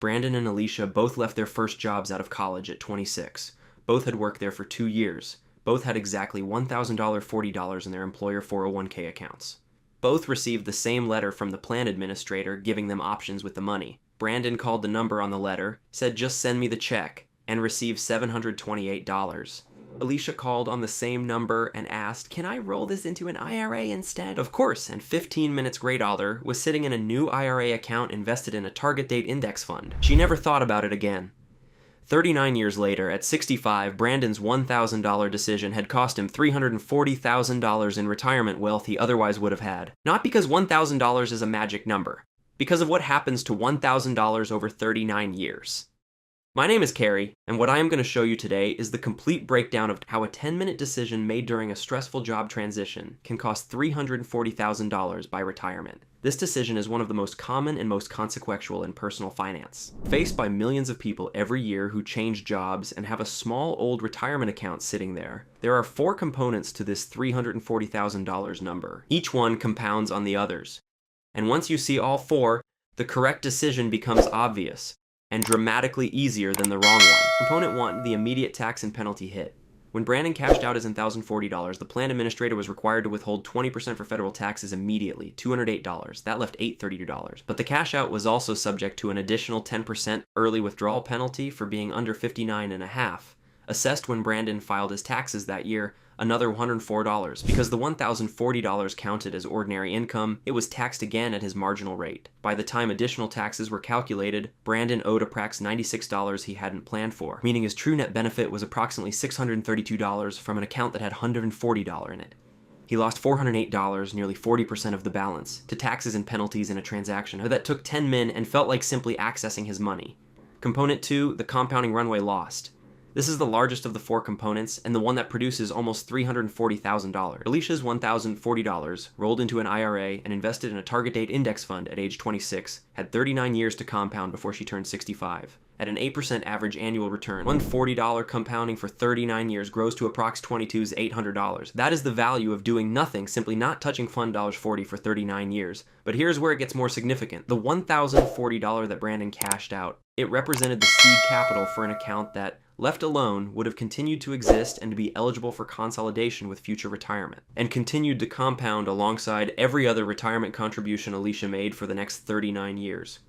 Brandon and Alicia both left their first jobs out of college at 26. Both had worked there for 2 years. Both had exactly $1,000 $40 in their employer 401k accounts. Both received the same letter from the plan administrator giving them options with the money. Brandon called the number on the letter, said just send me the check, and received $728. Alicia called on the same number and asked, can I roll this into an IRA instead? Of course, and 15 minutes later was sitting in a new IRA account invested in a target date index fund. She never thought about it again. 39 years later, at 65, Brandon's $1,000 decision had cost him $340,000 in retirement wealth he otherwise would have had. Not because $1,000 is a magic number, because of what happens to $1,000 over 39 years. My name is Carrie, and what I am going to show you today is the complete breakdown of how a 10-minute decision made during a stressful job transition can cost $340,000 by retirement. This decision is one of the most common and most consequential in personal finance. Faced by millions of people every year who change jobs and have a small old retirement account sitting there are 4 components to this $340,000 number. Each one compounds on the others. And once you see all 4, the correct decision becomes obvious and dramatically easier than the wrong one. Component 1, the immediate tax and penalty hit. When Brandon cashed out his $1,040, the plan administrator was required to withhold 20% for federal taxes immediately, $208. That left $832. But the cash out was also subject to an additional 10% early withdrawal penalty for being under 59.5, assessed when Brandon filed his taxes that year, another $104. Because the $1,040 counted as ordinary income, it was taxed again at his marginal rate. By the time additional taxes were calculated, Brandon owed approx $96 he hadn't planned for, meaning his true net benefit was approximately $632 from an account that had $140 in it. He lost $408, nearly 40% of the balance, to taxes and penalties in a transaction that took 10 min and felt like simply accessing his money. Component 2, the compounding runway lost. This is the largest of the 4 components, and the one that produces almost $340,000. Alicia's $1,040, rolled into an IRA and invested in a target date index fund at age 26, had 39 years to compound before she turned 65. At an 8% average annual return, $140 compounding for 39 years grows to approx $22's $800. That is the value of doing nothing, simply not touching fund $40 for 39 years. But here's where it gets more significant. The $1,040 that Brandon cashed out, it represented the seed capital for an account that, left alone, would have continued to exist and to be eligible for consolidation with future retirement, and continued to compound alongside every other retirement contribution Alicia made for the next 39 years.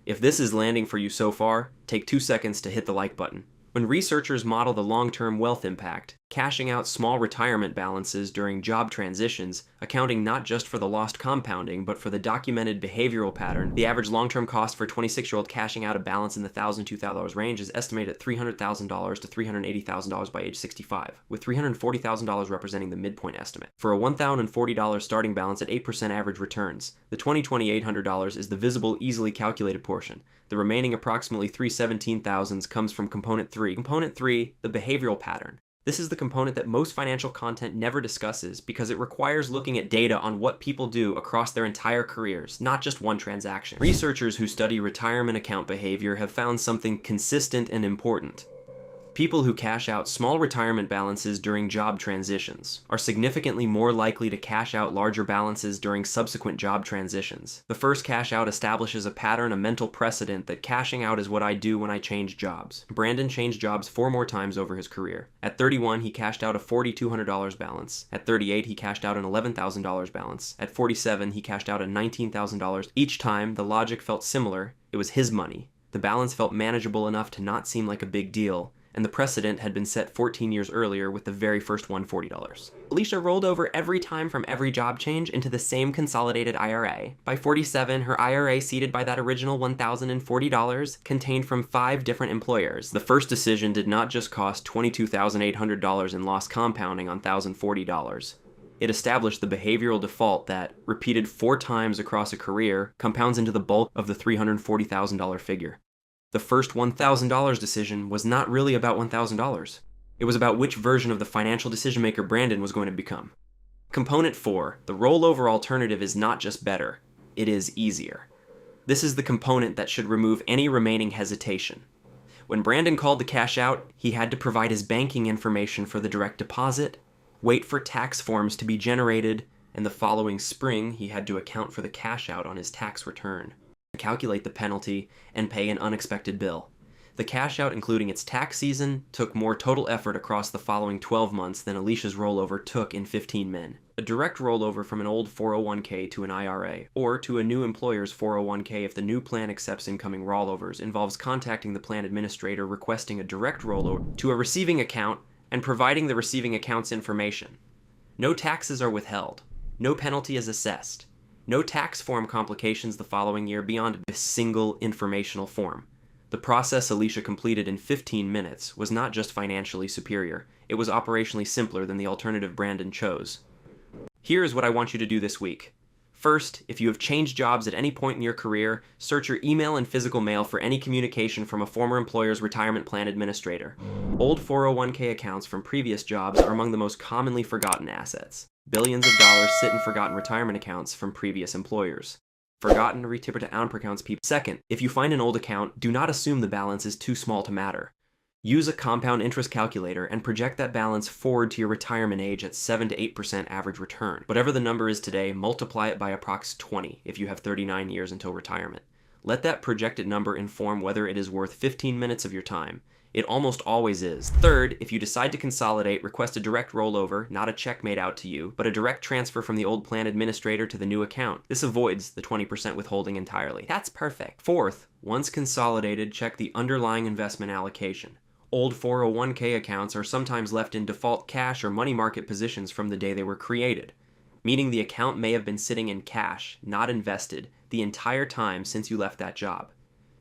If this is landing for you so far, take 2 seconds to hit the like button. When researchers model the long-term wealth impact, cashing out small retirement balances during job transitions, accounting not just for the lost compounding, but for the documented behavioral pattern, the average long-term cost for a 26-year-old cashing out a balance in the $1,000 to $2,000 range is estimated at $300,000 to $380,000 by age 65, with $340,000 representing the midpoint estimate. For a $1,040 starting balance at 8% average returns, the 2020 $800 is the visible, easily calculated portion. The remaining approximately $317,000 comes from Component 3. Component 3, the behavioral pattern. This is the component that most financial content never discusses because it requires looking at data on what people do across their entire careers, not just one transaction. Researchers who study retirement account behavior have found something consistent and important. People who cash out small retirement balances during job transitions are significantly more likely to cash out larger balances during subsequent job transitions. The first cash out establishes a pattern, a mental precedent that cashing out is what I do when I change jobs. Brandon changed jobs 4 more times over his career. At 31, he cashed out a $4,200 balance. At 38, he cashed out an $11,000 balance. At 47, he cashed out a $19,000. Each time, the logic felt similar. It was his money. The balance felt manageable enough to not seem like a big deal, and the precedent had been set 14 years earlier with the very first $140. Alicia rolled over every time from every job change into the same consolidated IRA. By 47, her IRA, seeded by that original $1,040, contained from 5 different employers. The first decision did not just cost $22,800 in lost compounding on $1,040. It established the behavioral default that, repeated 4 times across a career, compounds into the bulk of the $340,000 figure. The first $1,000 decision was not really about $1,000. It was about which version of the financial decision-maker Brandon was going to become. Component 4, the rollover alternative, is not just better, it is easier. This is the component that should remove any remaining hesitation. When Brandon called to cash out, he had to provide his banking information for the direct deposit, wait for tax forms to be generated, and the following spring he had to account for the cash out on his tax return. calculate the penalty, and pay an unexpected bill. The cash out, including its tax season, took more total effort across the following 12 months than Alicia's rollover took in 15 min. A direct rollover from an old 401k to an IRA, or to a new employer's 401k if the new plan accepts incoming rollovers, involves contacting the plan administrator requesting a direct rollover to a receiving account and providing the receiving account's information. No taxes are withheld. No penalty is assessed. No tax form complications the following year beyond a single informational form. The process Alicia completed in 15 minutes was not just financially superior, it was operationally simpler than the alternative Brandon chose. Here is what I want you to do this week. First, if you have changed jobs at any point in your career, search your email and physical mail for any communication from a former employer's retirement plan administrator. Old 401k accounts from previous jobs are among the most commonly forgotten assets. Billions of dollars sit in forgotten retirement accounts from previous employers. Forgotten retipper to accounts people. Second, if you find an old account, do not assume the balance is too small to matter. Use a compound interest calculator and project that balance forward to your retirement age at 7 to 8% average return. Whatever the number is today, multiply it by approx 20 if you have 39 years until retirement. Let that projected number inform whether it is worth 15 minutes of your time. It almost always is. Third, if you decide to consolidate, request a direct rollover, not a check made out to you, but a direct transfer from the old plan administrator to the new account. This avoids the 20% withholding entirely. That's perfect. Fourth, once consolidated, check the underlying investment allocation. Old 401k accounts are sometimes left in default cash or money market positions from the day they were created, meaning the account may have been sitting in cash, not invested, the entire time since you left that job.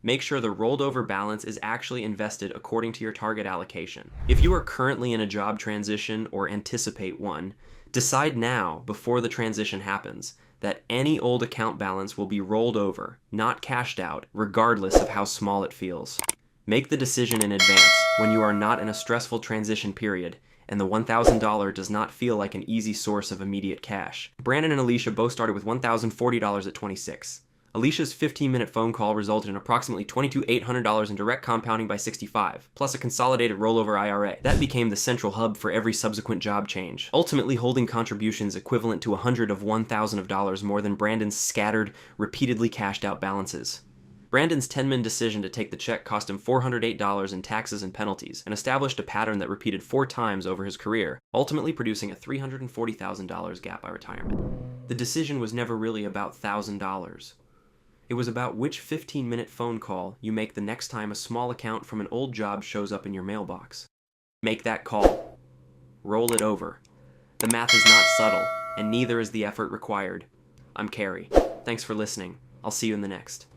Make sure the rolled over balance is actually invested according to your target allocation. If you are currently in a job transition or anticipate one, decide now, before the transition happens, that any old account balance will be rolled over, not cashed out, regardless of how small it feels. Make the decision in advance when you are not in a stressful transition period and the $1,000 does not feel like an easy source of immediate cash. Brandon and Alicia both started with $1,040 at 26. Alicia's 15-minute phone call resulted in approximately $22,800 in direct compounding by 65, plus a consolidated rollover IRA. That became the central hub for every subsequent job change, ultimately holding contributions equivalent to $100 of $1,000 more than Brandon's scattered, repeatedly cashed-out balances. Brandon's 10-min decision to take the check cost him $408 in taxes and penalties, and established a pattern that repeated 4 times over his career, ultimately producing a $340,000 gap by retirement. The decision was never really about $1,000. It was about which 15-minute phone call you make the next time a small account from an old job shows up in your mailbox. Make that call. Roll it over. The math is not subtle, and neither is the effort required. I'm Carrie. Thanks for listening. I'll see you in the next.